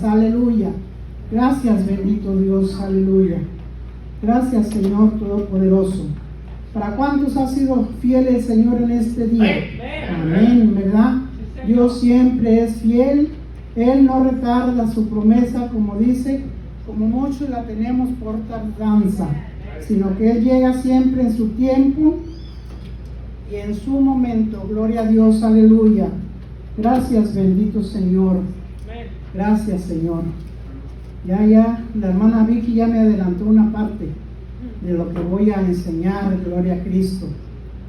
Aleluya. Gracias, bendito Dios. Aleluya. Gracias, Señor Todopoderoso. ¿Para cuántos ha sido fiel el Señor en este día? Amén, ¿verdad? Dios siempre es fiel. Él no retarda su promesa, como dice, como muchos la tenemos por tardanza, sino que Él llega siempre en su tiempo y en su momento. Gloria a Dios, aleluya. Gracias, bendito Señor. Gracias, Señor. Ya, la hermana Vicky ya me adelantó una parte de lo que voy a enseñar. Gloria a Cristo.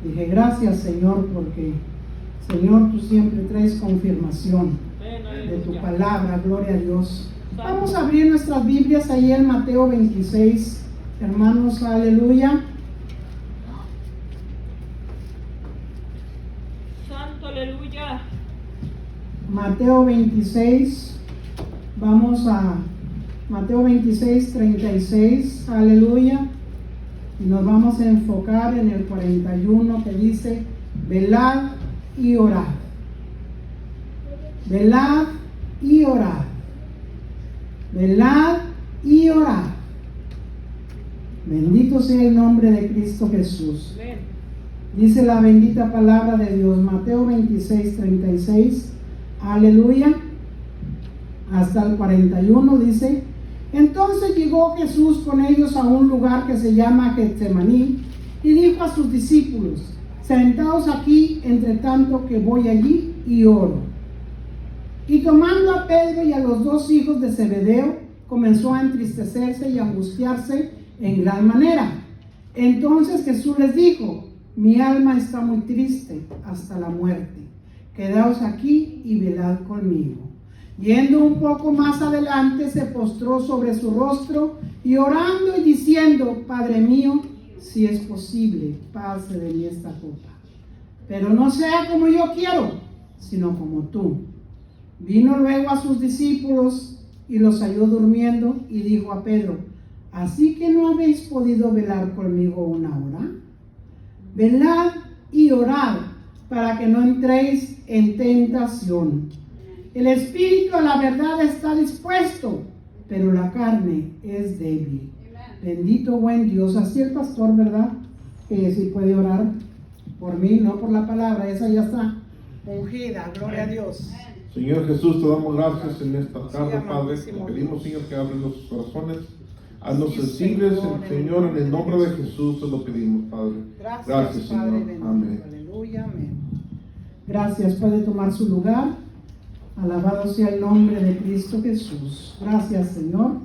Dije, gracias, Señor, porque, Señor, tú siempre traes confirmación de tu palabra. Gloria a Dios. Vamos a abrir nuestras Biblias ahí en Mateo 26, hermanos, aleluya. Santo, aleluya. Mateo 26, vamos a Mateo 26, 36, aleluya. Y nos vamos a enfocar en el 41 que dice, velad y orad. Velad y orad. Velad y orad. Bendito sea el nombre de Cristo Jesús. Dice la bendita palabra de Dios, Mateo 26, 36, aleluya, hasta el 41 dice, entonces llegó Jesús con ellos a un lugar que se llama Getsemaní y dijo a sus discípulos, sentaos aquí entre tanto que voy allí y oro. Y tomando a Pedro y a los dos hijos de Zebedeo, comenzó a entristecerse y a angustiarse en gran manera. Entonces Jesús les dijo, mi alma está muy triste hasta la muerte. Quedaos aquí y velad conmigo. Yendo un poco más adelante, se postró sobre su rostro y orando y diciendo, Padre mío, si es posible, pase de mí esta copa. Pero no sea como yo quiero, sino como tú. Vino luego a sus discípulos y los halló durmiendo y dijo a Pedro, ¿así que no habéis podido velar conmigo una hora? Velad y orad para que no entréis en tentación. El espíritu a la verdad está dispuesto, pero la carne es débil. Bendito buen Dios. Así el pastor, ¿verdad? Que si puede orar por mí, no por la palabra, esa ya está ungida. Gloria a Dios. Señor Jesús, te damos gracias en esta tarde, Padre. Te pedimos, Señor, que abres nuestros corazones. Haznos sensibles, Señor, en el nombre de Jesús te lo pedimos, Padre. Gracias, Señor. Padre bendito. Amén. Aleluya, amén. Gracias, puede tomar su lugar. Alabado sea el nombre de Cristo Jesús. Gracias, Señor.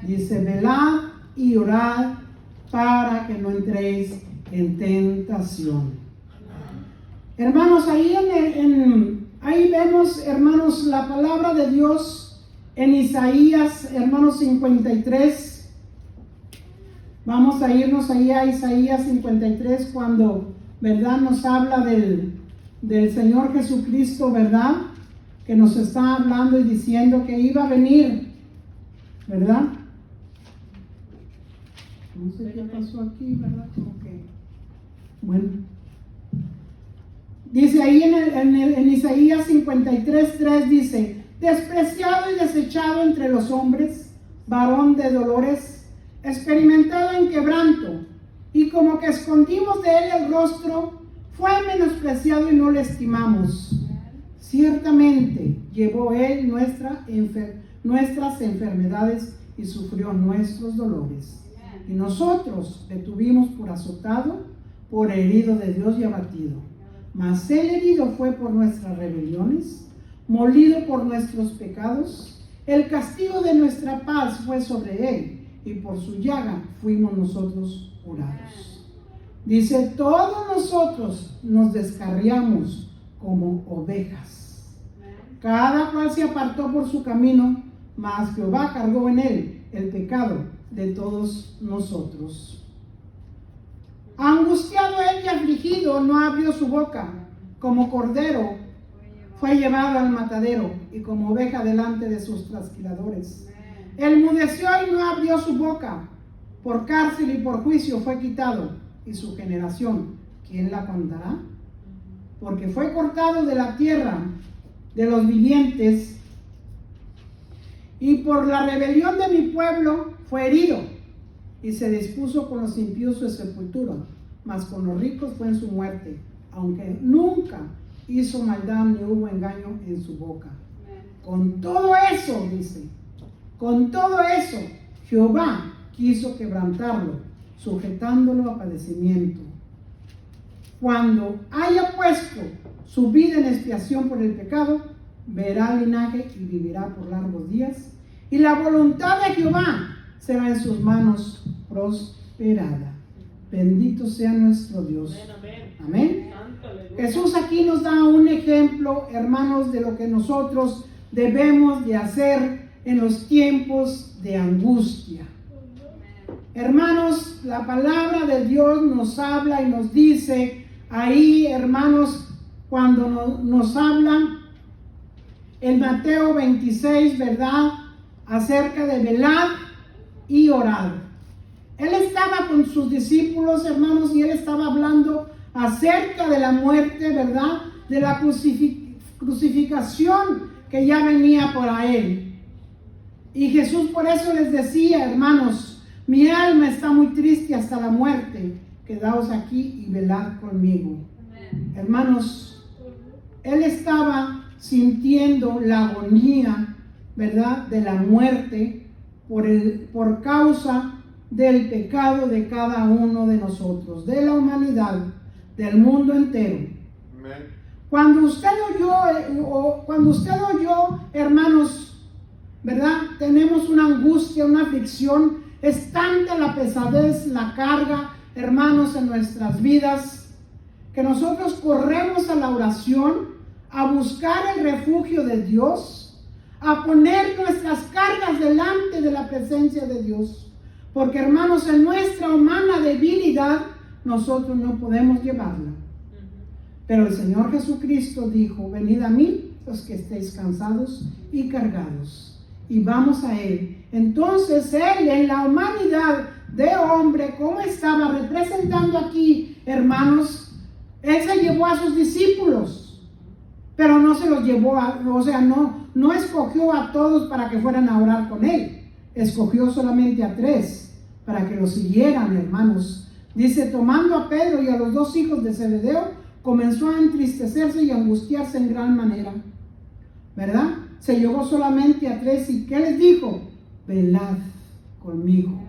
Dice, velad y orad para que no entréis en tentación. Hermanos, ahí ahí vemos, hermanos, la palabra de Dios en Isaías, hermanos, 53. Vamos a irnos ahí a Isaías 53 cuando, ¿verdad?, nos habla del Señor Jesucristo, ¿verdad?, que nos está hablando y diciendo que iba a venir, ¿verdad? No sé qué pasó aquí, ¿verdad? Como que, bueno. Dice ahí en Isaías 53:3 dice, despreciado y desechado entre los hombres, varón de dolores, experimentado en quebranto, y como que escondimos de él el rostro, fue menospreciado y no le estimamos. Ciertamente llevó él nuestras enfermedades y sufrió nuestros dolores. Y nosotros le tuvimos por azotado, por herido de Dios y abatido. Mas él herido fue por nuestras rebeliones, molido por nuestros pecados. El castigo de nuestra paz fue sobre él, y por su llaga fuimos nosotros curados. Dice, todos nosotros nos descarriamos como ovejas. Cada cual se apartó por su camino, mas Jehová cargó en él el pecado de todos nosotros. Angustiado él y afligido, no abrió su boca. Como cordero fue llevado al matadero, y como oveja delante de sus trasquiladores. Enmudeció y no abrió su boca. Por cárcel y por juicio fue quitado. Y su generación, ¿quién la contará? Porque fue cortado de la tierra de los vivientes, y por la rebelión de mi pueblo fue herido, y se dispuso con los impíos su sepultura, mas con los ricos fue en su muerte, aunque nunca hizo maldad ni hubo engaño en su boca. Con todo eso, dice, con todo eso, Jehová quiso quebrantarlo, sujetándolo a padecimiento. Cuando haya puesto su vida en expiación por el pecado, verá el linaje y vivirá por largos días, y la voluntad de Jehová será en sus manos prosperada. Bendito sea nuestro Dios. Amén. Jesús aquí nos da un ejemplo, hermanos, de lo que nosotros debemos de hacer en los tiempos de angustia. Hermanos, la palabra de Dios nos habla y nos dice ahí, hermanos, cuando nos habla en Mateo 26, ¿verdad? Acerca de velad y orad. Él estaba con sus discípulos, hermanos, y él estaba hablando acerca de la muerte, ¿verdad? De la crucificación que ya venía para él. Y Jesús por eso les decía, hermanos, mi alma está muy triste hasta la muerte, quedaos aquí y velad conmigo. Hermanos, él estaba sintiendo la agonía, ¿verdad? De la muerte por causa del pecado de cada uno de nosotros, de la humanidad, del mundo entero. Amén. Cuando usted oyó, hermanos, ¿verdad? Tenemos una angustia, una aflicción, es tanta la pesadez, la carga, hermanos, en nuestras vidas, que nosotros corremos a la oración, a buscar el refugio de Dios, a poner nuestras cargas delante de la presencia de Dios. Porque, hermanos, en nuestra humana debilidad, nosotros no podemos llevarla. Pero el Señor Jesucristo dijo, venid a mí, los que estéis cansados y cargados, y vamos a Él. Entonces, Él en la humanidad de hombre, como estaba representando aquí, hermanos, Él se llevó a sus discípulos, pero no se los llevó no escogió a todos para que fueran a orar con Él. Escogió solamente a 3 para que lo siguieran, hermanos. Dice, tomando a Pedro y a los 2 hijos de Zebedeo, comenzó a entristecerse y a angustiarse en gran manera, ¿verdad? Se llevó solamente a 3 y ¿qué les dijo? Velad conmigo.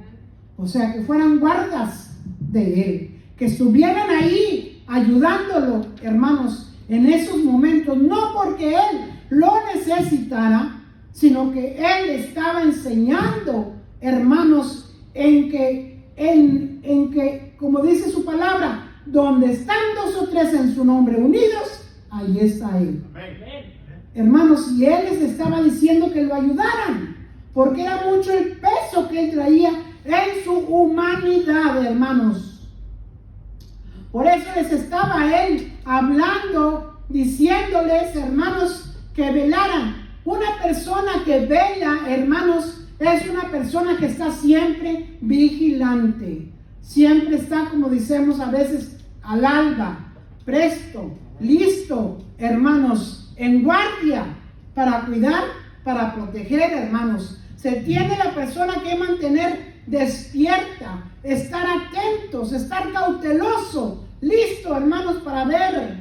O sea, que fueran guardas de Él, que estuvieran ahí ayudándolo, hermanos, en esos momentos, no porque Él lo necesitara, sino que Él estaba enseñando, hermanos, en que, como dice su palabra, donde están 2 o 3 en su nombre unidos, ahí está Él. Amén. Hermanos, y Él les estaba diciendo que lo ayudaran, porque era mucho el peso que Él traía en su humanidad, hermanos. Por eso les estaba Él hablando, diciéndoles, hermanos, que velaran. Una persona que vela, hermanos, es una persona que está siempre vigilante. Siempre está, como decimos a veces, al alba, presto, listo, hermanos, en guardia, para cuidar, para proteger, hermanos. Se tiene la persona que mantener despierta, estar atentos, estar cauteloso, listo, hermanos, para ver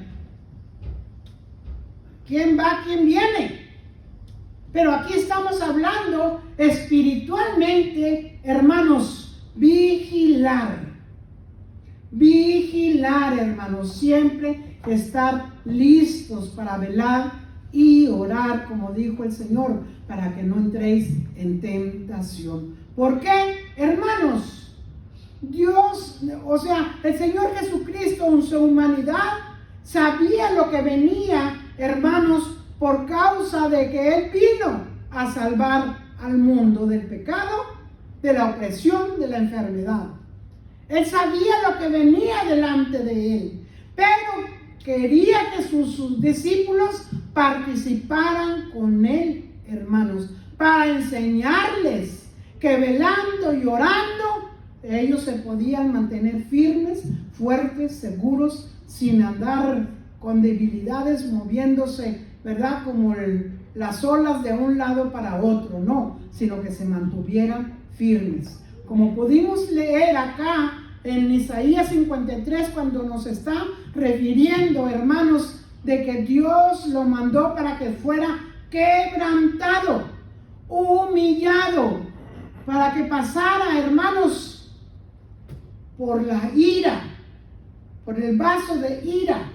quién va, quién viene. Pero aquí estamos hablando espiritualmente, hermanos, vigilar. Vigilar, hermanos, siempre estar listos para velar y orar, como dijo el Señor, para que no entréis en tentación. ¿Por qué, hermanos? Dios, el Señor Jesucristo en su humanidad sabía lo que venía, hermanos, por causa de que Él vino a salvar al mundo del pecado, de la opresión, de la enfermedad. Él sabía lo que venía delante de Él, pero quería que sus discípulos participaran con Él, hermanos, para enseñarles que velando y orando, ellos se podían mantener firmes, fuertes, seguros, sin andar con debilidades, moviéndose, ¿verdad? las olas de un lado para otro, no, sino que se mantuvieran firmes. Como pudimos leer acá en Isaías 53, cuando nos está refiriendo, hermanos, de que Dios lo mandó para que fuera quebrantado, humillado, para que pasara, hermanos, por la ira, por el vaso de ira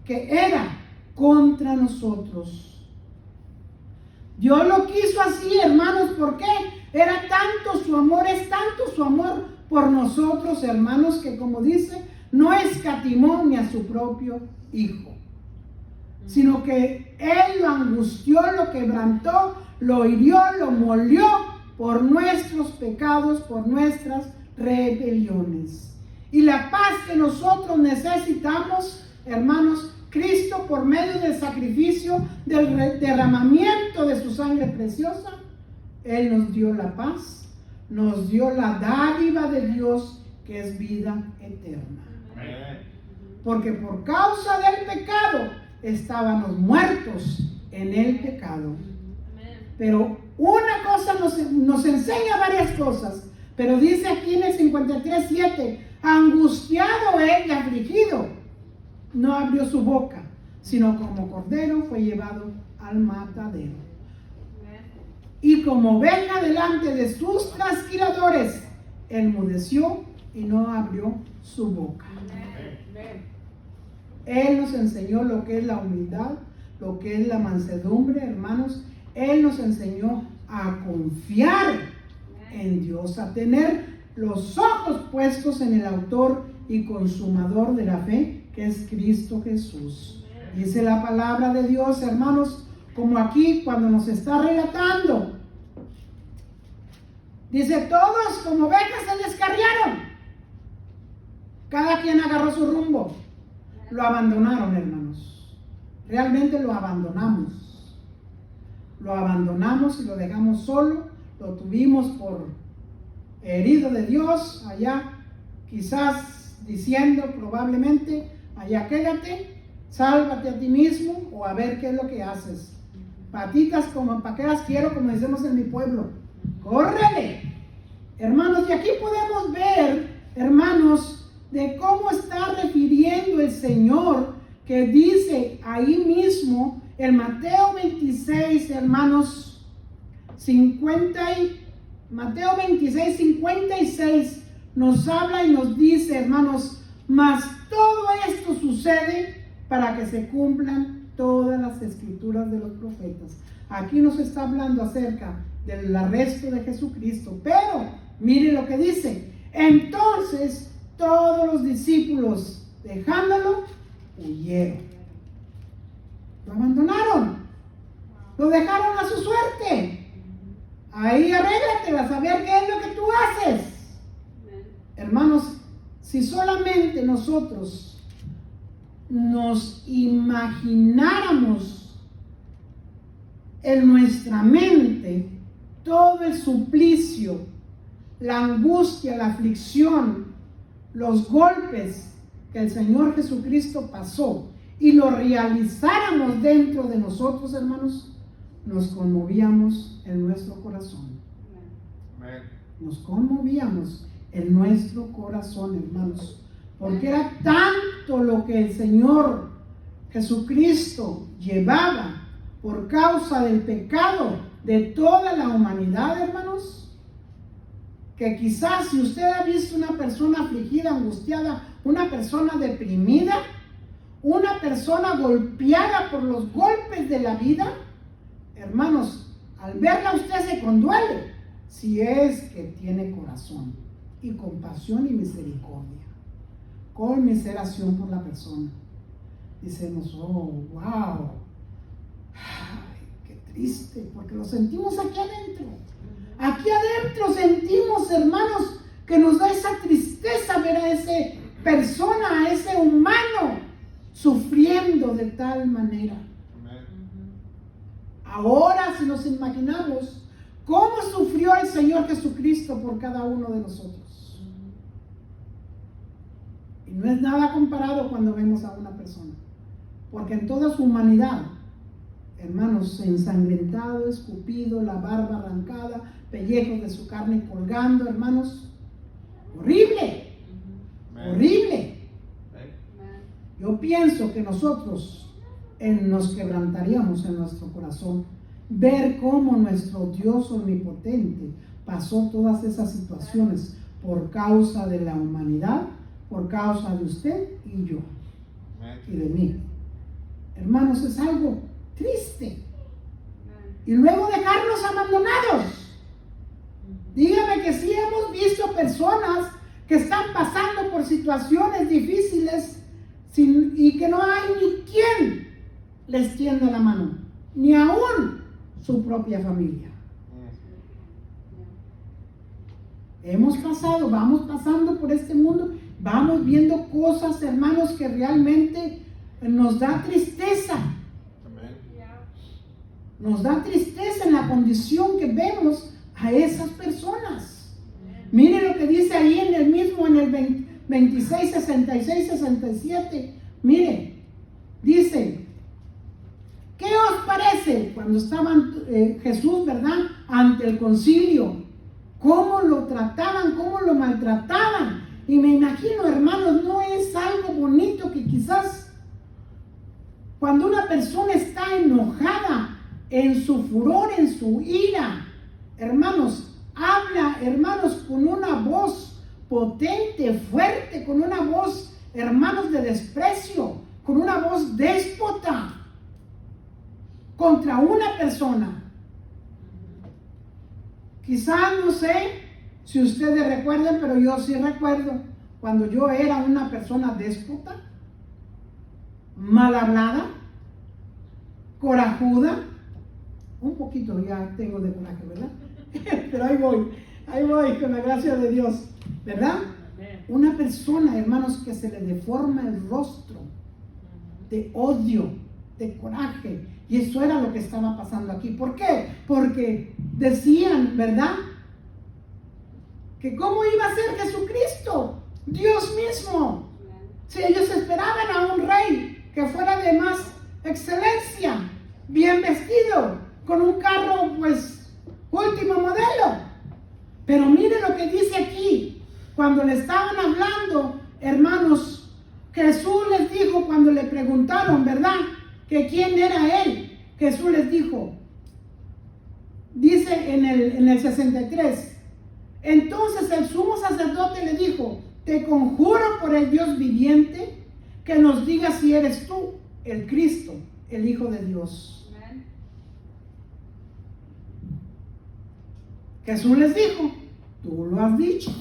que era contra nosotros. Dios lo quiso así, hermanos, ¿por qué? Era tanto su amor, es tanto su amor por nosotros, hermanos, que como dice, no escatimó ni a su propio Hijo, sino que Él lo angustió, lo quebrantó, lo hirió, lo molió por nuestros pecados, por nuestras rebeliones. Y la paz que nosotros necesitamos, hermanos, Cristo, por medio del sacrificio, del derramamiento de su sangre preciosa, Él nos dio la paz, nos dio la dádiva de Dios, que es vida eterna. Porque por causa del pecado estábamos muertos en el pecado. Pero una cosa nos enseña varias cosas. Pero dice aquí en el 53:7, angustiado él y afligido, no abrió su boca, sino como cordero fue llevado al matadero. Y como oveja delante de sus trasquiladores, enmudeció y no abrió su boca. Él nos enseñó lo que es la humildad, lo que es la mansedumbre, hermanos. Él nos enseñó a confiar en Dios, a tener los ojos puestos en el autor y consumador de la fe, que es Cristo Jesús. Dice la palabra de Dios, hermanos, como aquí cuando nos está relatando. Dice, todos como ovejas se descarriaron. Cada quien agarró su rumbo. Lo abandonaron, hermanos. Realmente lo abandonamos. Lo abandonamos y lo dejamos solo. Lo tuvimos por herido de Dios, allá quizás diciendo probablemente, allá quédate, sálvate a ti mismo o a ver qué es lo que haces. Patitas como paqueras quiero, como decimos en mi pueblo. ¡Córrele! Hermanos, y aquí podemos ver, hermanos, de cómo está refiriendo el Señor, que dice ahí mismo, en Mateo 26, hermanos, Mateo 26, 56, nos habla y nos dice, hermanos, mas todo esto sucede para que se cumplan todas las escrituras de los profetas. Aquí nos está hablando acerca del arresto de Jesucristo, pero mire lo que dice. Entonces todos los discípulos, dejándolo, huyeron. Lo abandonaron. Lo dejaron a su suerte. Ahí arréglatela, a saber qué es lo que tú haces. Hermanos, si solamente nosotros nos imagináramos en nuestra mente todo el suplicio, la angustia, la aflicción, los golpes que el Señor Jesucristo pasó y lo realizáramos dentro de nosotros, hermanos, nos conmovíamos en nuestro corazón. Nos conmovíamos en nuestro corazón, hermanos, porque era tanto lo que el Señor Jesucristo llevaba por causa del pecado de toda la humanidad, hermanos, que quizás si usted ha visto una persona afligida, angustiada, una persona deprimida, una persona golpeada por los golpes de la vida, hermanos, al verla usted se conduele, si es que tiene corazón y compasión y misericordia, conmiseración por la persona. Decimos, oh, wow, ay, qué triste, porque lo sentimos aquí adentro. Aquí adentro sentimos, hermanos, que nos da esa tristeza ver a esa persona, a ese humano sufriendo de tal manera. Ahora, si nos imaginamos cómo sufrió el Señor Jesucristo por cada uno de nosotros. Y no es nada comparado cuando vemos a una persona, porque en toda su humanidad hermanos, ensangrentado, escupido, la barba arrancada, pellejos de su carne colgando, hermanos. Horrible, horrible. Yo pienso que nosotros nos quebrantaríamos en nuestro corazón ver cómo nuestro Dios omnipotente pasó todas esas situaciones por causa de la humanidad, por causa de usted y yo y de mí. Hermanos, es algo triste. Y luego dejarnos abandonados. Dígame que sí hemos visto personas que están pasando por situaciones difíciles y que no hay ni quien les tienda la mano, ni aún su propia familia. Vamos pasando por este mundo, vamos viendo cosas, hermanos, que realmente nos da tristeza. Nos da tristeza en la condición que vemos a esas personas. Mire lo que dice ahí en el 26, 66, 67. Mire, dice, ¿qué os parece cuando estaban Jesús, verdad, ante el concilio? ¿Cómo lo trataban, cómo lo maltrataban? Y me imagino, hermanos, no es algo bonito que quizás cuando una persona está enojada, en su furor, en su ira, hermanos, habla, hermanos, con una voz potente, fuerte, con una voz, hermanos, de desprecio, con una voz déspota contra una persona. Quizás no sé si ustedes recuerdan, pero yo sí recuerdo cuando yo era una persona déspota, mal hablada, corajuda. Un poquito ya tengo de coraje, ¿verdad? Pero ahí voy con la gracia de Dios, ¿verdad? Una persona, hermanos, que se le deforma el rostro de odio, de coraje. Y eso era lo que estaba pasando aquí. ¿Por qué? Porque decían, ¿verdad? Que cómo iba a ser Jesucristo, Dios mismo. Si ellos esperaban a un rey que fuera de más excelencia, bien vestido, con un carro, pues, último modelo. Pero mire lo que dice aquí, cuando le estaban hablando, hermanos, Jesús les dijo, cuando le preguntaron, ¿verdad?, que quién era él, Jesús les dijo, dice en el 63, entonces el sumo sacerdote le dijo, te conjuro por el Dios viviente, que nos digas si eres tú, el Cristo, el Hijo de Dios. Jesús les dijo, tú lo has dicho.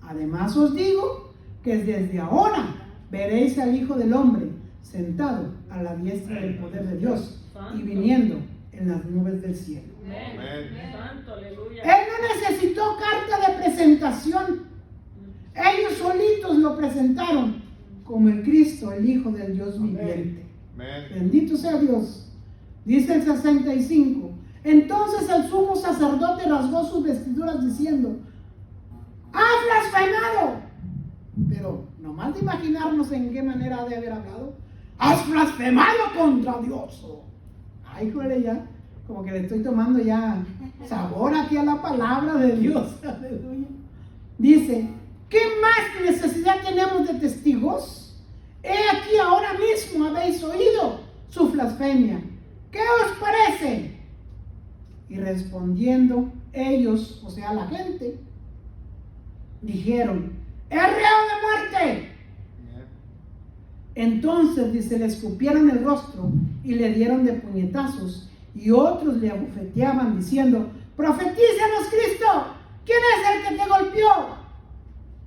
Además os digo que desde ahora veréis al Hijo del Hombre sentado a la diestra del poder de Dios y viniendo en las nubes del cielo. Él no necesitó carta de presentación. Ellos solitos lo presentaron como el Cristo, el Hijo del Dios viviente. Bendito sea Dios. Dice el 65. Entonces el sumo sacerdote rasgó sus vestiduras diciendo, ¡has blasfemado! Pero nomás de imaginarnos en qué manera ha de haber hablado. ¡Has blasfemado contra Dios! Ay, joder, ya, como que le estoy tomando ya sabor aquí a la palabra de Dios. Aleluya. Dice, ¿qué más necesidad tenemos de testigos? He aquí ahora mismo habéis oído su blasfemia. ¿Qué os parece? Y respondiendo ellos, o sea la gente, dijeron, ¡es reo de muerte! Entonces, dice, le escupieron el rostro y le dieron de puñetazos, y otros le abofeteaban diciendo, ¡profetízanos, Cristo! ¿Quién es el que te golpeó?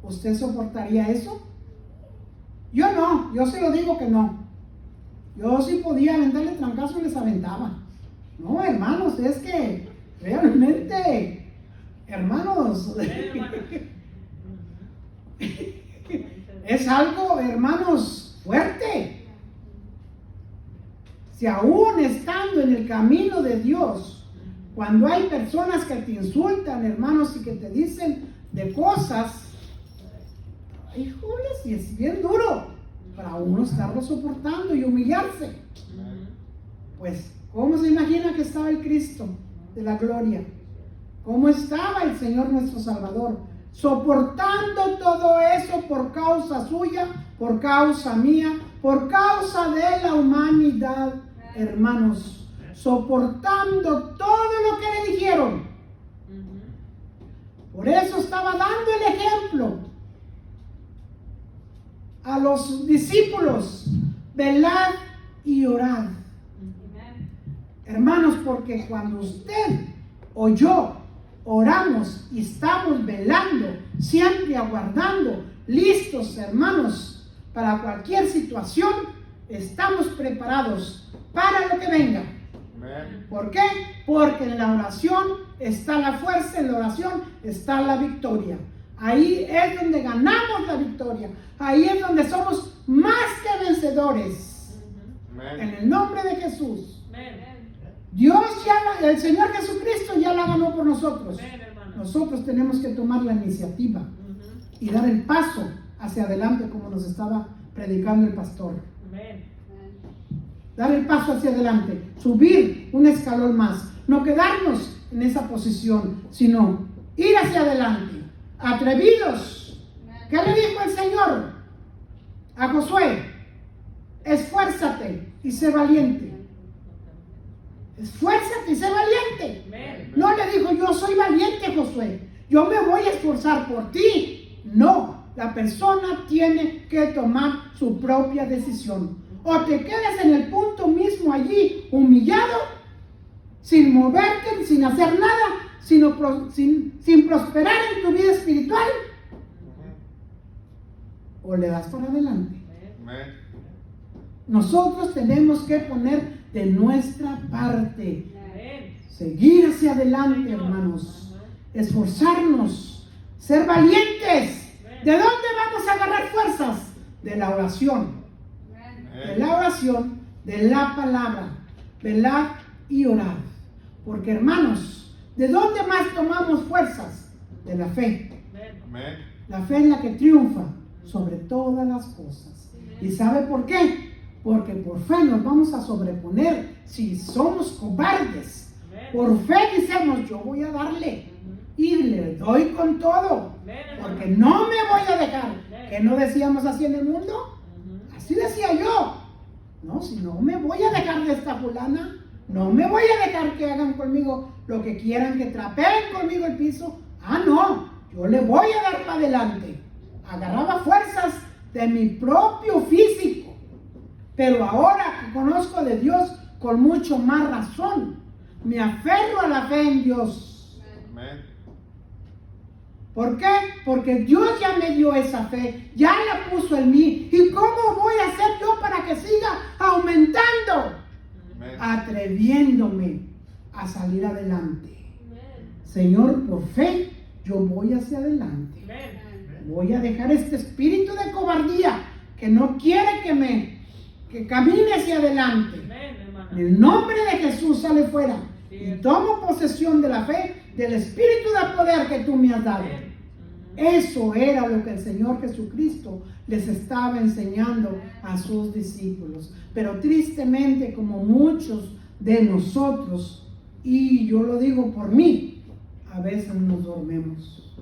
¿Usted soportaría eso? Yo no, yo se lo digo que no. Yo sí podía aventarle trancazo y les aventaba. No, hermanos, es que realmente, hermanos, es algo, hermanos, fuerte. Si aún estando en el camino de Dios, cuando hay personas que te insultan, hermanos, y que te dicen de cosas, híjoles, y es bien duro para uno estarlo soportando y humillarse. Pues ¿Cómo se imagina que estaba el Cristo de la gloria? ¿Cómo estaba el Señor nuestro Salvador? Soportando todo eso por causa suya, por causa mía, por causa de la humanidad, hermanos. Soportando todo lo que le dijeron. Por eso estaba dando el ejemplo a los discípulos: velad y orad. Hermanos, porque cuando usted o yo oramos y estamos velando, siempre aguardando, listos, hermanos, para cualquier situación, estamos preparados para lo que venga. ¿Por qué? Porque en la oración está la fuerza, en la oración está la victoria. Ahí es donde ganamos la victoria. Ahí es donde somos más que vencedores. En el nombre de Jesús. Dios ya, el Señor Jesucristo ya la ganó por nosotros. Nosotros tenemos que tomar la iniciativa y dar el paso hacia adelante, como nos estaba predicando el pastor. Dar el paso hacia adelante, subir un escalón más, no quedarnos en esa posición, sino ir hacia adelante, atrevidos. ¿Qué le dijo el Señor a Josué? Esfuérzate y sé valiente. Esfuérzate y sé valiente. No le dijo: yo soy valiente, Josué, yo me voy a esforzar por ti. No, la persona tiene que tomar su propia decisión. O te quedas en el punto mismo allí, humillado, sin moverte, sin hacer nada, sin prosperar en tu vida espiritual, o le das para adelante. Nosotros tenemos que poner de nuestra parte, seguir hacia adelante, hermanos, esforzarnos, ser valientes. ¿De dónde vamos a agarrar fuerzas? De la oración. De la oración, de la palabra, velad y orad. Porque, hermanos, ¿de dónde más tomamos fuerzas? De la fe. La fe es la que triunfa sobre todas las cosas. ¿Y sabe por qué? Porque por fe nos vamos a sobreponer si somos cobardes. Por fe decimos: yo voy a darle y le doy con todo, porque no me voy a dejar. ¿Que no decíamos así en el mundo? Así decía yo. No, si no me voy a dejar de esta fulana, no me voy a dejar que hagan conmigo lo que quieran, que trapeen conmigo el piso. No, yo le voy a dar para adelante. Agarraba fuerzas de mi propio físico, pero ahora que conozco de Dios, con mucho más razón, me aferro a la fe en Dios. ¿Por qué? Porque Dios ya me dio esa fe, ya la puso en mí. ¿Y cómo voy a hacer yo para que siga aumentando? Atreviéndome a salir adelante. Señor, por fe, yo voy hacia adelante. Voy a dejar este espíritu de cobardía que no quiere que camine hacia adelante. En el nombre de Jesús, sale fuera y tomo posesión de la fe, del espíritu de poder que tú me has dado. Eso era lo que el Señor Jesucristo les estaba enseñando a sus discípulos. Pero tristemente, como muchos de nosotros, y yo lo digo por mí, a veces nos dormimos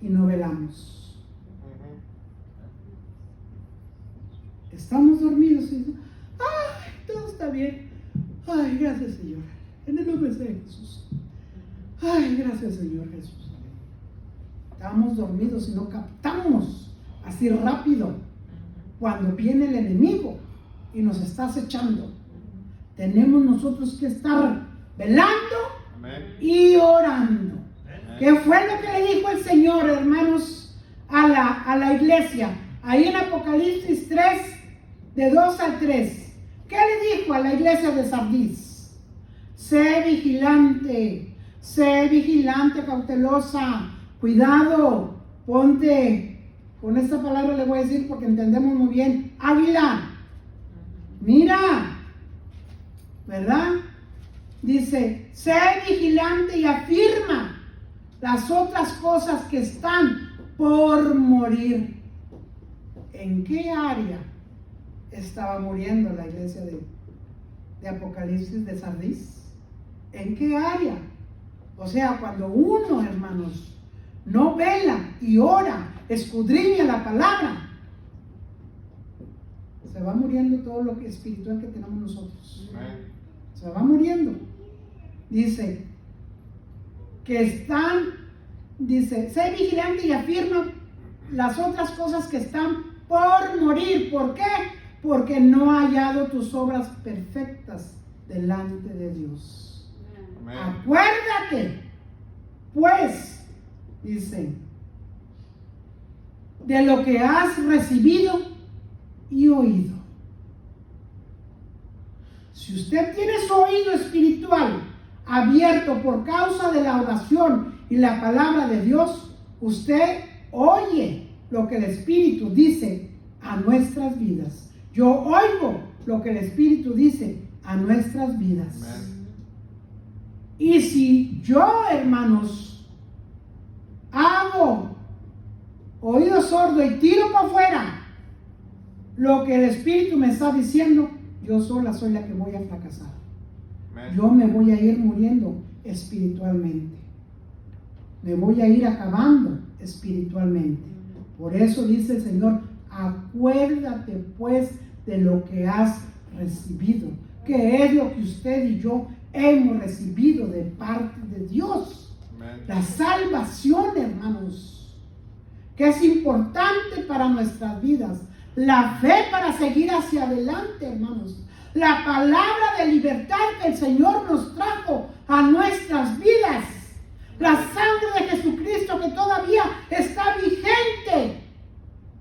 y no velamos. Estamos dormidos y todo está bien. Ay, gracias, Señor. En el nombre de Jesús. Ay, gracias, Señor Jesús. Estamos dormidos y no captamos así rápido cuando viene el enemigo y nos está acechando. Tenemos nosotros que estar velando y orando. ¿Qué fue lo que le dijo el Señor, hermanos, a la iglesia? Ahí en Apocalipsis 3, de 2 al 3. ¿Qué le dijo a la iglesia de Sardis? Sé vigilante, cautelosa, cuidado, ponte, con esta palabra le voy a decir porque entendemos muy bien, águila, mira, ¿verdad? Dice, sé vigilante y afirma las otras cosas que están por morir. ¿En qué área estaba muriendo la iglesia de Apocalipsis de Sardis? ¿En qué área? O sea, cuando uno, hermanos, no vela y ora, escudriña la palabra, se va muriendo todo lo que espiritual que tenemos nosotros. Se va muriendo. Dice que dice, sé vigilante y afirma las otras cosas que están por morir. ¿Por qué? Porque no ha hallado tus obras perfectas delante de Dios. Amén. Acuérdate, pues, dice, de lo que has recibido y oído. Si usted tiene su oído espiritual abierto por causa de la oración y la palabra de Dios, usted oye lo que el Espíritu dice a nuestras vidas. Yo oigo lo que el Espíritu dice a nuestras vidas. Amén. Y si yo, hermanos, hago oído sordo y tiro para afuera lo que el Espíritu me está diciendo, yo sola soy la que voy a fracasar. Amén. Yo me voy a ir muriendo espiritualmente. Me voy a ir acabando espiritualmente. Por eso dice el Señor, acuérdate pues de lo que has recibido, que es lo que usted y yo hemos recibido de parte de Dios. Amén. La salvación, hermanos, que es importante para nuestras vidas. La fe para seguir hacia adelante, hermanos. La palabra de libertad que el Señor nos trajo a nuestras vidas. La sangre de Jesucristo que todavía está vigente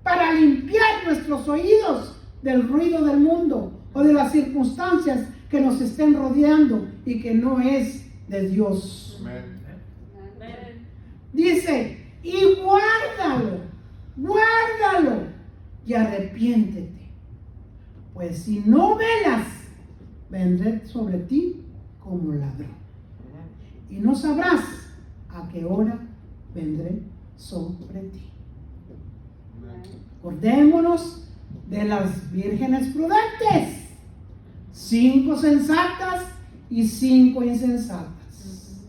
para limpiar nuestros oídos del ruido del mundo o de las circunstancias que nos estén rodeando y que no es de Dios. Amén. Dice, y guárdalo y arrepiéntete, pues si no velas, vendré sobre ti como ladrón, y no sabrás a qué hora vendré sobre ti. Acordémonos de las vírgenes prudentes, 5 sensatas y 5 insensatas,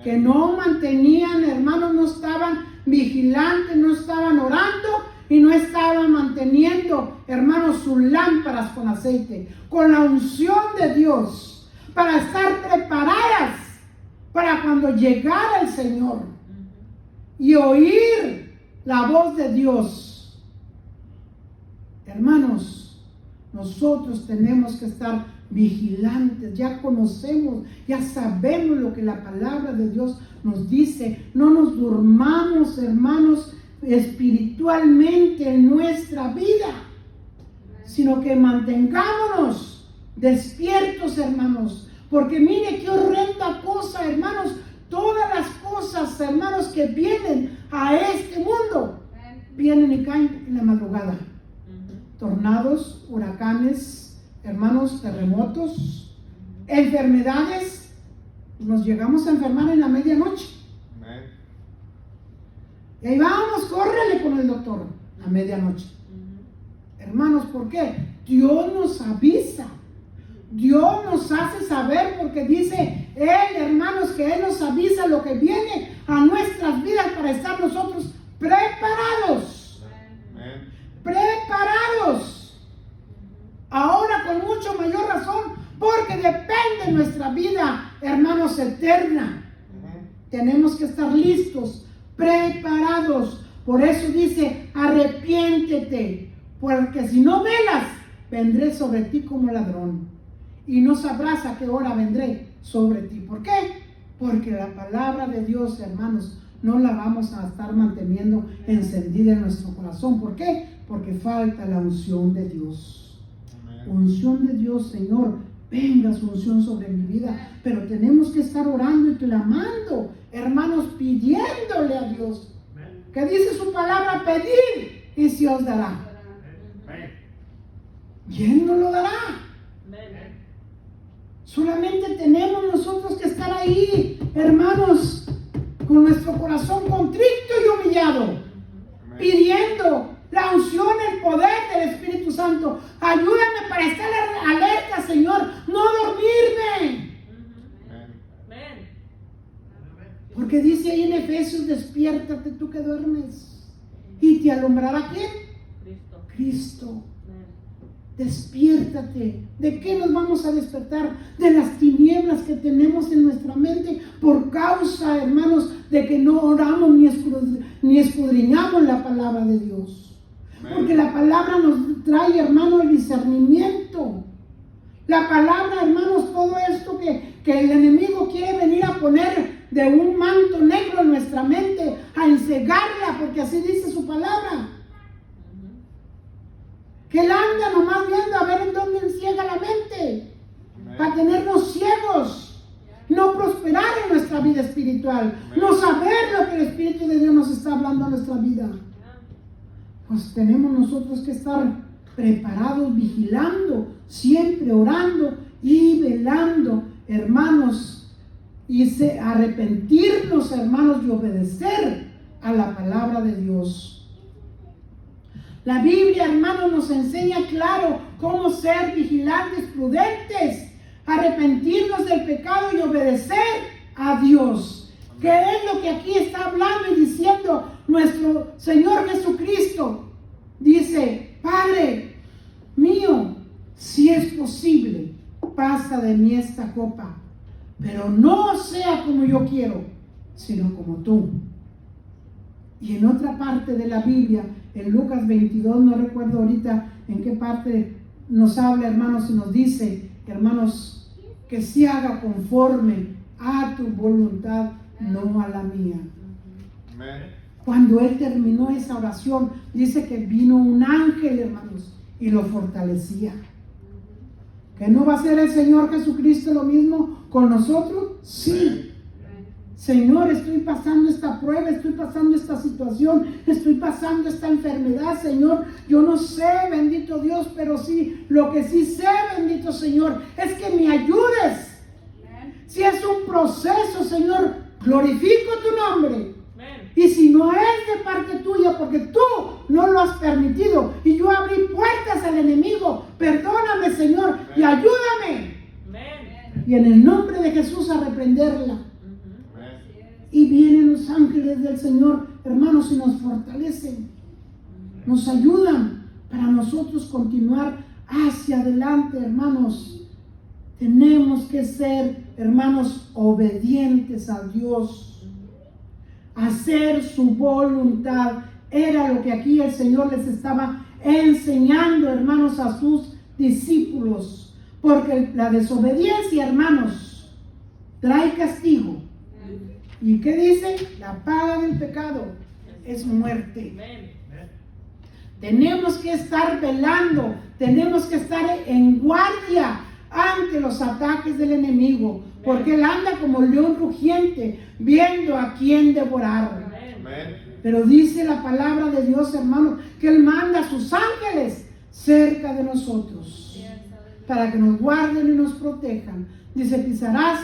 que no mantenían, hermanos, no estaban vigilantes, no estaban orando y no estaban manteniendo, hermanos, sus lámparas con aceite, con la unción de Dios, para estar preparadas para cuando llegara el Señor y oír la voz de Dios. Hermanos, nosotros tenemos que estar vigilantes, ya conocemos, ya sabemos lo que la palabra de Dios nos dice. No nos durmamos, hermanos, espiritualmente en nuestra vida, sino que mantengámonos despiertos, hermanos, porque mire qué horrenda cosa, hermanos, todas las cosas, hermanos, que vienen a este mundo, vienen y caen en la madrugada. Tornados, huracanes, hermanos, terremotos, enfermedades. Nos llegamos a enfermar en la medianoche. Y ahí vamos, córrele con el doctor a medianoche. Hermanos, ¿por qué? Dios nos avisa. Dios nos hace saber, porque dice Él, hermanos, que Él nos avisa lo que viene a nuestras vidas para estar nosotros preparados. Amén. Preparados. Ahora con mucho mayor razón, porque depende nuestra vida, hermanos, eterna. Tenemos que estar listos, preparados. Por eso dice, arrepiéntete, porque si no velas, vendré sobre ti como ladrón, y no sabrás a qué hora vendré sobre ti. ¿Por qué? Porque la palabra de Dios, hermanos, no la vamos a estar manteniendo encendida en nuestro corazón. ¿Por qué? Porque falta la unción de Dios. Amén. Unción de Dios, Señor, venga su unción sobre mi vida. Pero tenemos que estar orando y clamando, hermanos, pidiéndole a Dios. Amén. Que dice su palabra, pedid y se os dará. Amén. Y Él nos lo dará. Amén. Solamente tenemos nosotros que estar ahí, hermanos, con nuestro corazón contrito y humillado. Amén. Pidiendo la unción, el poder del Espíritu Santo. Ayúdame para estar alerta, Señor, no Porque dice ahí en Efesios, despiértate tú que duermes. ¿Y te alumbrará quién? Cristo. Despiértate. ¿De qué nos vamos a despertar? De las tinieblas que tenemos en nuestra mente por causa, hermanos, de que no oramos ni escudriñamos la palabra de Dios. Porque la palabra nos trae, hermanos, el discernimiento. La palabra, hermanos, todo esto que el enemigo quiere venir a poner de un manto negro en nuestra mente, a encegarla, porque así dice su palabra. Que él anda nomás viendo a ver en dónde enciega la mente, para tenernos ciegos, no prosperar en nuestra vida espiritual, no saber lo que el Espíritu de Dios nos está hablando a nuestra vida. Pues tenemos nosotros que estar preparados, vigilando, siempre orando y velando, hermanos, y arrepentirnos, hermanos, y obedecer a la palabra de Dios. La Biblia, hermanos, nos enseña claro cómo ser vigilantes, prudentes, arrepentirnos del pecado y obedecer a Dios. Que es lo que aquí está hablando y diciendo nuestro Señor Jesucristo. Dice, Padre mío, si es posible, pasa de mí esta copa, pero no sea como yo quiero, sino como tú. Y en otra parte de la Biblia, en Lucas 22, no recuerdo ahorita en qué parte nos habla, hermanos, y nos dice, hermanos, que se haga conforme a tu voluntad, no a la mía. Amén. Cuando él terminó esa oración, dice que vino un ángel, hermanos, y lo fortalecía. ¿Que no va a ser el Señor Jesucristo lo mismo con nosotros? Sí. Señor, estoy pasando esta prueba, estoy pasando esta situación, estoy pasando esta enfermedad, Señor. Yo no sé, bendito Dios, pero sí, lo que sí sé, bendito Señor, es que me ayudes. Si es un proceso, Señor, glorifico tu nombre. Y si no es de parte tuya, porque tú no lo has permitido, y yo abrí puertas al enemigo, perdóname, Señor, y ayúdame. Y en el nombre de Jesús a reprenderla. Y vienen los ángeles del Señor, hermanos, y nos fortalecen, nos ayudan para nosotros continuar hacia adelante, hermanos. Tenemos que ser, hermanos, obedientes a Dios, hacer su voluntad. Era lo que aquí el Señor les estaba enseñando, hermanos, a sus discípulos, porque la desobediencia, hermanos, trae castigo. ¿Y qué dice? La paga del pecado es muerte. Tenemos que estar velando, tenemos que estar en guardia ante los ataques del enemigo, porque él anda como león rugiente, viendo a quién devorar. Pero dice la palabra de Dios, hermano, que él manda a sus ángeles cerca de nosotros, para que nos guarden y nos protejan. Dice, pisarás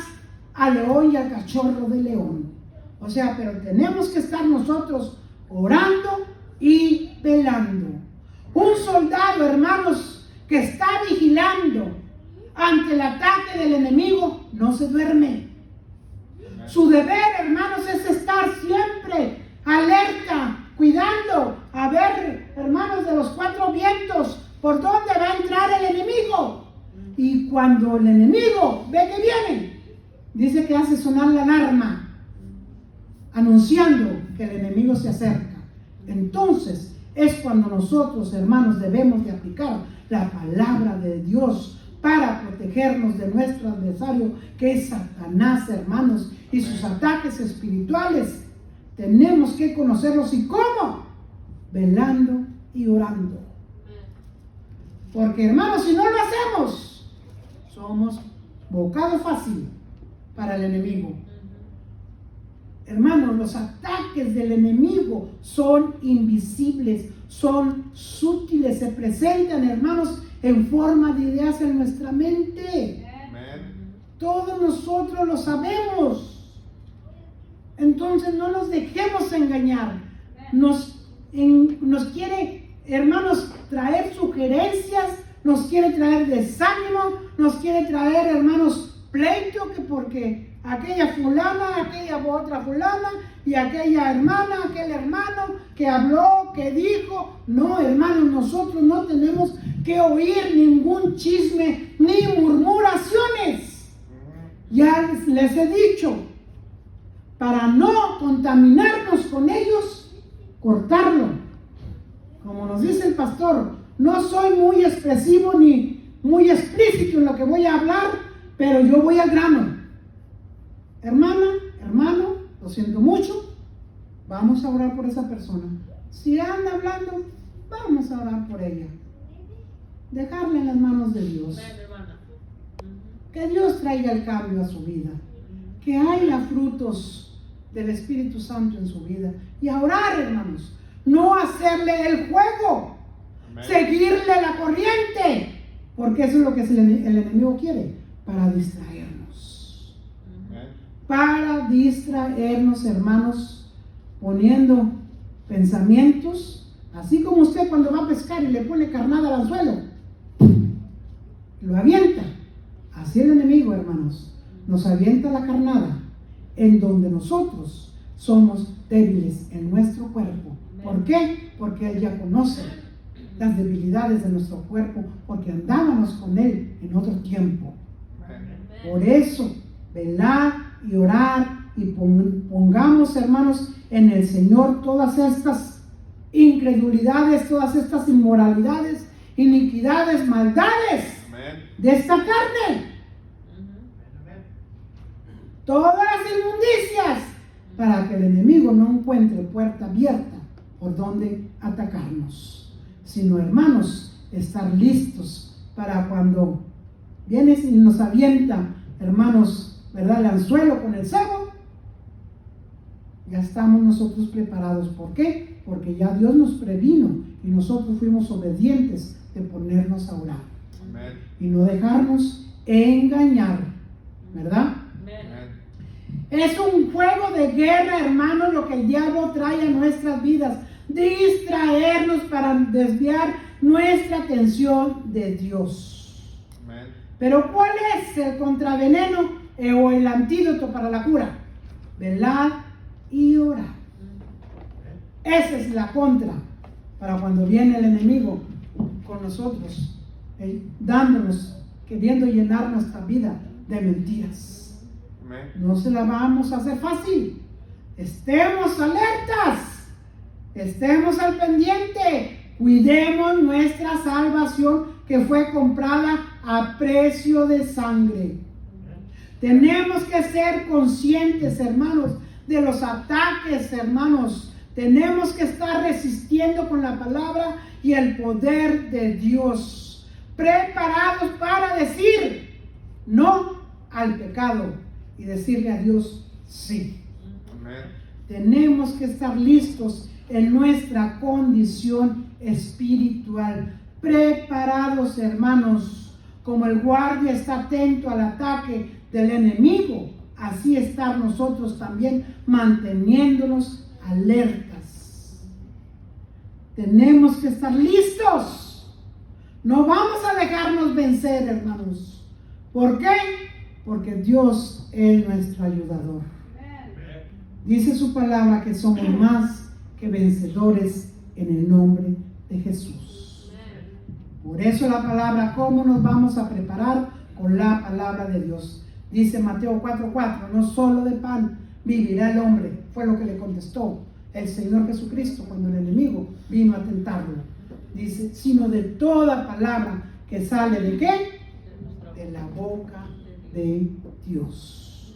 al león y al cachorro de león. O sea, pero tenemos que estar nosotros orando y velando. Un soldado, hermanos, que está vigilando ante el ataque del enemigo, no se duerme. Su deber, hermanos, es estar siempre alerta, cuidando, a ver, hermanos, de los cuatro vientos, por dónde va a entrar el enemigo. Y cuando el enemigo ve que viene, dice que hace sonar la alarma, anunciando que el enemigo se acerca. Entonces es cuando nosotros, hermanos, debemos de aplicar la palabra de Dios para protegernos de nuestro adversario, que es Satanás, hermanos, y sus ataques espirituales. Tenemos que conocerlos. ¿Y cómo? Velando y orando. Porque, hermanos, si no lo hacemos, somos bocado fácil para el enemigo. Hermanos, los ataques del enemigo son invisibles, son sutiles, se presentan, hermanos, en forma de ideas en nuestra mente. Amen. Todos nosotros lo sabemos. Entonces no nos dejemos engañar. Nos quiere, hermanos, traer sugerencias, nos quiere traer desánimo, nos quiere traer, hermanos, pleito, que porque aquella fulana, aquella otra fulana, y aquella hermana, aquel hermano que habló, que dijo. No, hermanos, nosotros no tenemos que oír ningún chisme ni murmuraciones. Ya les he dicho, para no contaminarnos con ellos, cortarlo. Como nos dice el pastor, no soy muy expresivo ni muy explícito en lo que voy a hablar, pero yo voy al grano. Hermana, hermano, lo siento mucho, vamos a orar por esa persona. Si anda hablando, vamos a orar por ella. Dejarla en las manos de Dios. Que Dios traiga el cambio a su vida. Que haya frutos del Espíritu Santo en su vida. Y a orar, hermanos. No hacerle el juego. Amén. Seguirle la corriente. Porque eso es lo que el enemigo quiere. Para distraernos. Amén. Para distraernos, hermanos. Poniendo pensamientos. Así como usted cuando va a pescar y le pone carnada al anzuelo. Lo avienta. Así el enemigo, hermanos, nos avienta la carnada en donde nosotros somos débiles en nuestro cuerpo. ¿Por qué? Porque Él ya conoce las debilidades de nuestro cuerpo, porque andábamos con Él en otro tiempo. Por eso, velar y orar y pongamos, hermanos, en el Señor todas estas incredulidades, todas estas inmoralidades, iniquidades, maldades de esta carne, todas las inmundicias, para que el enemigo no encuentre puerta abierta por donde atacarnos, sino, hermanos, estar listos para cuando viene y nos avienta, hermanos, ¿verdad?, el anzuelo con el cebo. Ya estamos nosotros preparados. ¿Por qué? Porque ya Dios nos previno y nosotros fuimos obedientes de ponernos a orar. Amén. Y no dejarnos engañar, ¿verdad? Amén. Es un juego de guerra, hermanos, lo que el diablo trae a nuestras vidas. Distraernos para desviar nuestra atención de Dios. Amén. Pero ¿cuál es el contraveneno o el antídoto para la cura? Velad y orar. Esa es la contra para cuando viene el enemigo con nosotros, dándonos, queriendo llenar nuestra vida de mentiras. Amén. No se la vamos a hacer fácil. Estemos alertas, estemos al pendiente, cuidemos nuestra salvación que fue comprada a precio de sangre. Tenemos que ser conscientes, hermanos, de los ataques, hermanos. Tenemos que estar resistiendo con la palabra y el poder de Dios, preparados para decir no al pecado y decirle a Dios sí. Amén. Tenemos que estar listos en nuestra condición espiritual, preparados, hermanos, como el guardia está atento al ataque del enemigo, así estar nosotros también manteniéndonos alertas. Tenemos que estar listos. No vamos a dejarnos vencer, hermanos. ¿Por qué? Porque Dios es nuestro ayudador. Dice su palabra que somos más que vencedores en el nombre de Jesús. Por eso la palabra, ¿cómo nos vamos a preparar? Con la palabra de Dios. Dice Mateo 4:4, no solo de pan vivirá el hombre, fue lo que le contestó el Señor Jesucristo cuando el enemigo vino a tentarlo. Dice, sino de toda palabra que sale ¿de qué? De la boca de Dios.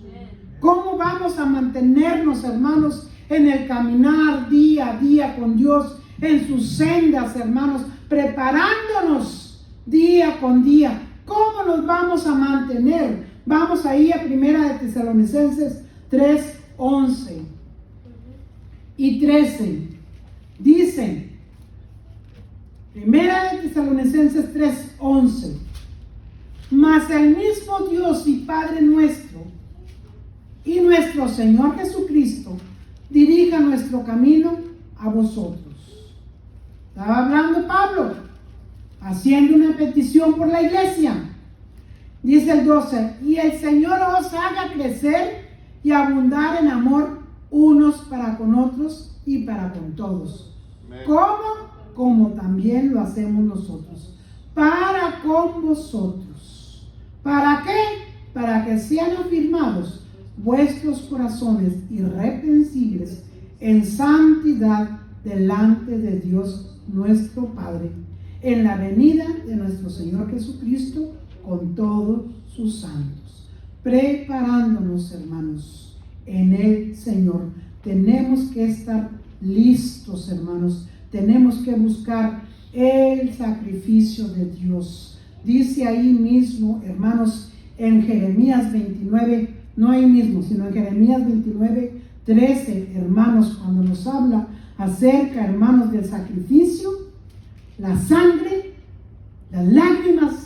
¿Cómo vamos a mantenernos, hermanos, en el caminar día a día con Dios, en sus sendas, hermanos, preparándonos día con día? ¿Cómo nos vamos a mantener? Vamos ahí a 1 de Tesalonicenses 3:11 y 13. Dice, 1 de Tesalonicenses 3:11, mas el mismo Dios y Padre nuestro y nuestro Señor Jesucristo dirija nuestro camino a vosotros. Estaba hablando Pablo, haciendo una petición por la iglesia. Dice el 12, y el Señor os haga crecer y abundar en amor unos para con otros y para con todos. ¿Cómo? Como también lo hacemos nosotros. Para con vosotros. ¿Para qué? Para que sean afirmados vuestros corazones irreprensibles en santidad delante de Dios nuestro Padre, en la venida de nuestro Señor Jesucristo con todos sus santos. Preparándonos, hermanos, en el Señor. Tenemos que estar listos, hermanos. Tenemos que buscar el sacrificio de Dios. Dice ahí mismo, hermanos, en Jeremías 29, no ahí mismo, sino en Jeremías 29, 13, hermanos, cuando nos habla acerca, hermanos, del sacrificio, la sangre, las lágrimas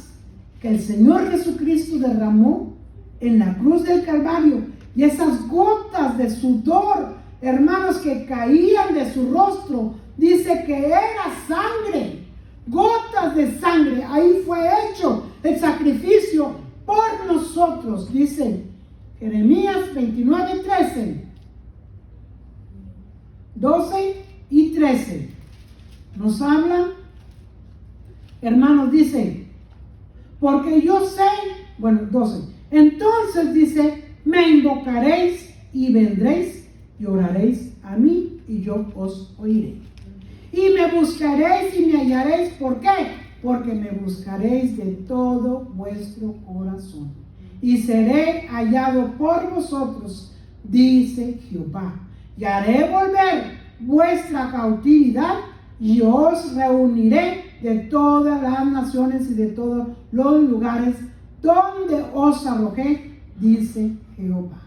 que el Señor Jesucristo derramó en la cruz del Calvario, y esas gotas de sudor, hermanos, que caían de su rostro, dice que era sangre, gotas de sangre. Ahí fue hecho el sacrificio por nosotros, dice Jeremías 29, 13, 12 y 13. Nos habla, hermanos, dice, porque yo sé, bueno, 12. Entonces dice, me invocaréis y vendréis y oraréis a mí y yo os oiré. Y me buscaréis y me hallaréis. ¿Por qué? Porque me buscaréis de todo vuestro corazón. Y seré hallado por vosotros, dice Jehová. Y haré volver vuestra cautividad y os reuniré de todas las naciones y de todos los lugares donde os arrojé, dice Jehová.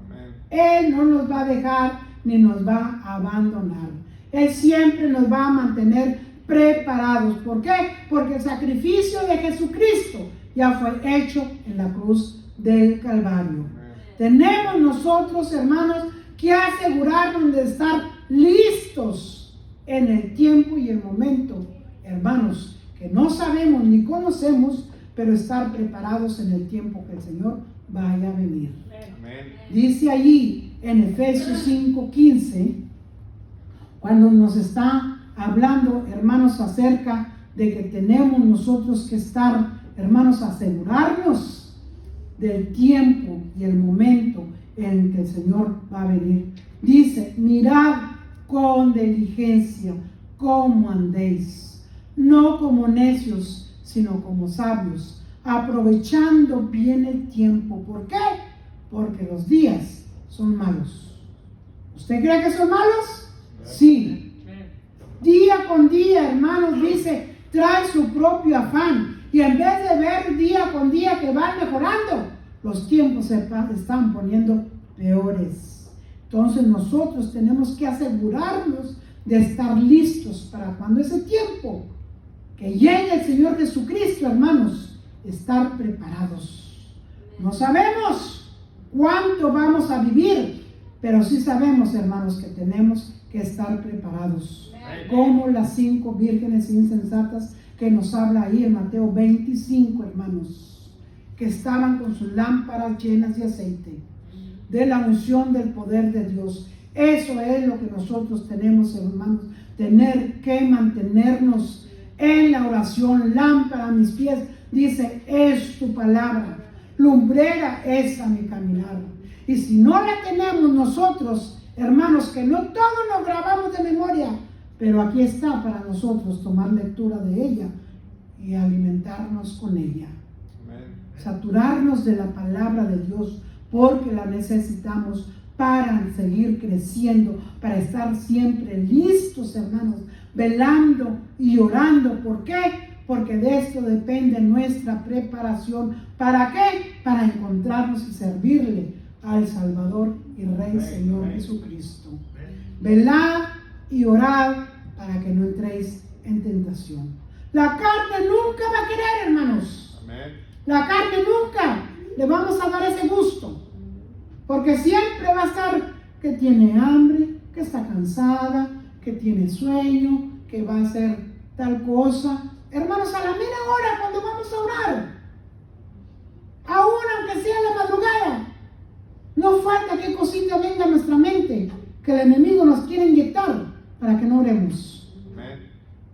Amén. Él no nos va a dejar ni nos va a abandonar. Él siempre nos va a mantener preparados. ¿Por qué? Porque el sacrificio de Jesucristo ya fue hecho en la cruz del Calvario. Amén. Tenemos nosotros, hermanos, que asegurarnos de estar listos en el tiempo y el momento, hermanos, que no sabemos ni conocemos, pero estar preparados en el tiempo que el Señor vaya a venir. Amén. Dice allí en Efesios 5:15, cuando nos está hablando, hermanos, acerca de que tenemos nosotros que estar, hermanos, asegurarnos del tiempo y el momento en que el Señor va a venir. Dice, mirad con diligencia cómo andéis, no como necios, sino como sabios, aprovechando bien el tiempo. ¿Por qué? Porque los días son malos. ¿Usted cree que son malos? Sí. Día con día, hermanos, dice, trae su propio afán. Y en vez de ver día con día que van mejorando, los tiempos se están poniendo peores. Entonces nosotros tenemos que asegurarnos de estar listos para cuando ese tiempo que llegue el Señor Jesucristo, hermanos, estar preparados. No sabemos cuánto vamos a vivir, pero sí sabemos, hermanos, que tenemos que estar preparados. Como las 5 vírgenes insensatas que nos habla ahí en Mateo 25, hermanos, que estaban con sus lámparas llenas de aceite, de la unción del poder de Dios. Eso es lo que nosotros tenemos, hermanos, tener que mantenernos en la oración. Lámpara a mis pies, dice, es tu palabra, lumbrera es a mi caminar. Y si no la tenemos nosotros, hermanos, que no todo nos grabamos de memoria, pero aquí está para nosotros tomar lectura de ella y alimentarnos con ella. Amén. Saturarnos de la palabra de Dios, porque la necesitamos para seguir creciendo, para estar siempre listos, hermanos, velando y orando. ¿Por qué? Porque de esto depende nuestra preparación. ¿Para qué? Para encontrarnos y servirle al Salvador y Rey Señor Jesucristo. Velad y orad para que no entréis en tentación. La carne nunca va a querer, hermanos. Amén. La carne nunca le vamos a dar ese gusto, porque siempre va a estar que tiene hambre, que está cansada, que tiene sueño, que va a hacer tal cosa. Hermanos, a la mera hora cuando vamos a orar, Aún aunque sea la madrugada, no falta que cosita venga a nuestra mente que el enemigo nos quiere inyectar para que no oremos.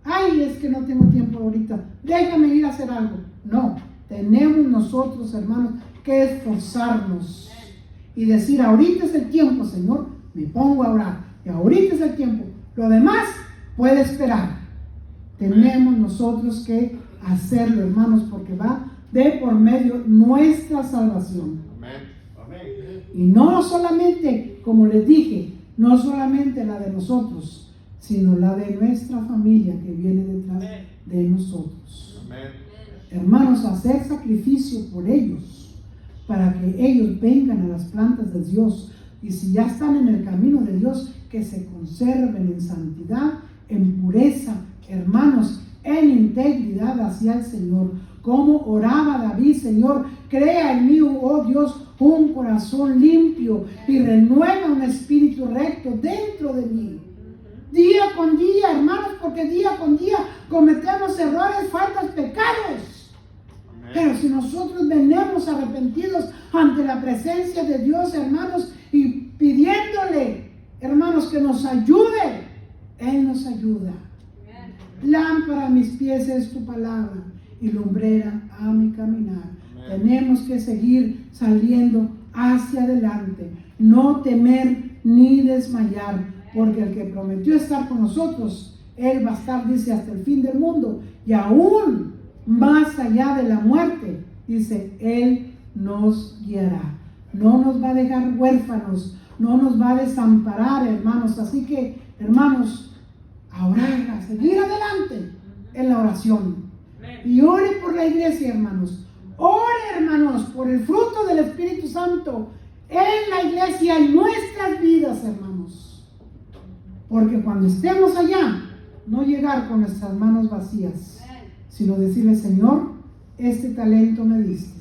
Ay, es que no tengo tiempo ahorita, déjame ir a hacer algo. No, tenemos nosotros, hermanos, que esforzarnos y decir, ahorita es el tiempo, Señor, me pongo a orar, y ahorita es el tiempo, lo demás puede esperar. Tenemos nosotros que hacerlo, hermanos, porque va de por medio nuestra salvación. Y no solamente, como les dije, no solamente la de nosotros, sino la de nuestra familia que viene detrás de nosotros. Hermanos, hacer sacrificio por ellos, para que ellos vengan a las plantas de Dios. Y si ya están en el camino de Dios, que se conserven en santidad, en pureza, hermanos, en integridad hacia el Señor. Como oraba David, Señor, crea en mí, oh Dios, un corazón limpio y renueva un espíritu recto dentro de mí. Día con día, hermanos, porque día con día cometemos errores, faltas, pecados. Pero si nosotros venimos arrepentidos ante la presencia de Dios, hermanos, y pidiéndole, hermanos, que nos ayude, Él nos ayuda. Lámpara a mis pies es tu palabra y lumbrera a mi caminar. Tenemos que seguir saliendo hacia adelante, no temer ni desmayar, porque el que prometió estar con nosotros, Él va a estar, dice, hasta el fin del mundo, y aún más allá de la muerte, dice, Él nos guiará. No nos va a dejar huérfanos, no nos va a desamparar, hermanos. Así que, hermanos, a orar, a seguir adelante en la oración. Y ore por la iglesia, hermanos. Ore, hermanos, por el fruto del Espíritu Santo en la iglesia, en nuestras vidas, hermanos. Porque cuando estemos allá, no llegar con nuestras manos vacías, sino decirle, Señor, este talento me diste,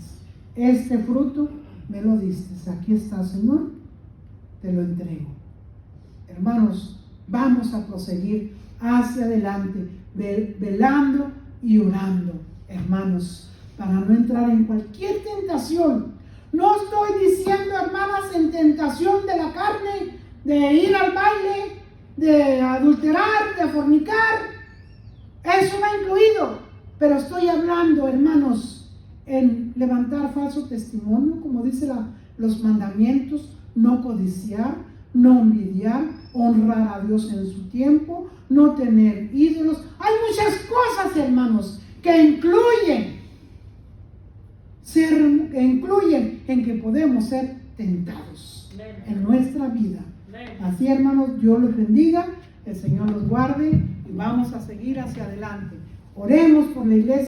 este fruto me lo diste, aquí está, Señor, te lo entrego. Hermanos, vamos a proseguir hacia adelante, velando y orando, hermanos, para no entrar en cualquier tentación. No estoy diciendo, hermanas, en tentación de la carne, de ir al baile, de adulterar, de fornicar. Eso va incluido. Pero estoy hablando, hermanos, en levantar falso testimonio, como dice los mandamientos, no codiciar, no envidiar, honrar a Dios en su tiempo, no tener ídolos. Hay muchas cosas, hermanos, que incluyen en que podemos ser tentados en nuestra vida. Así, hermanos, Dios los bendiga, el Señor los guarde y vamos a seguir hacia adelante. Oremos por la iglesia.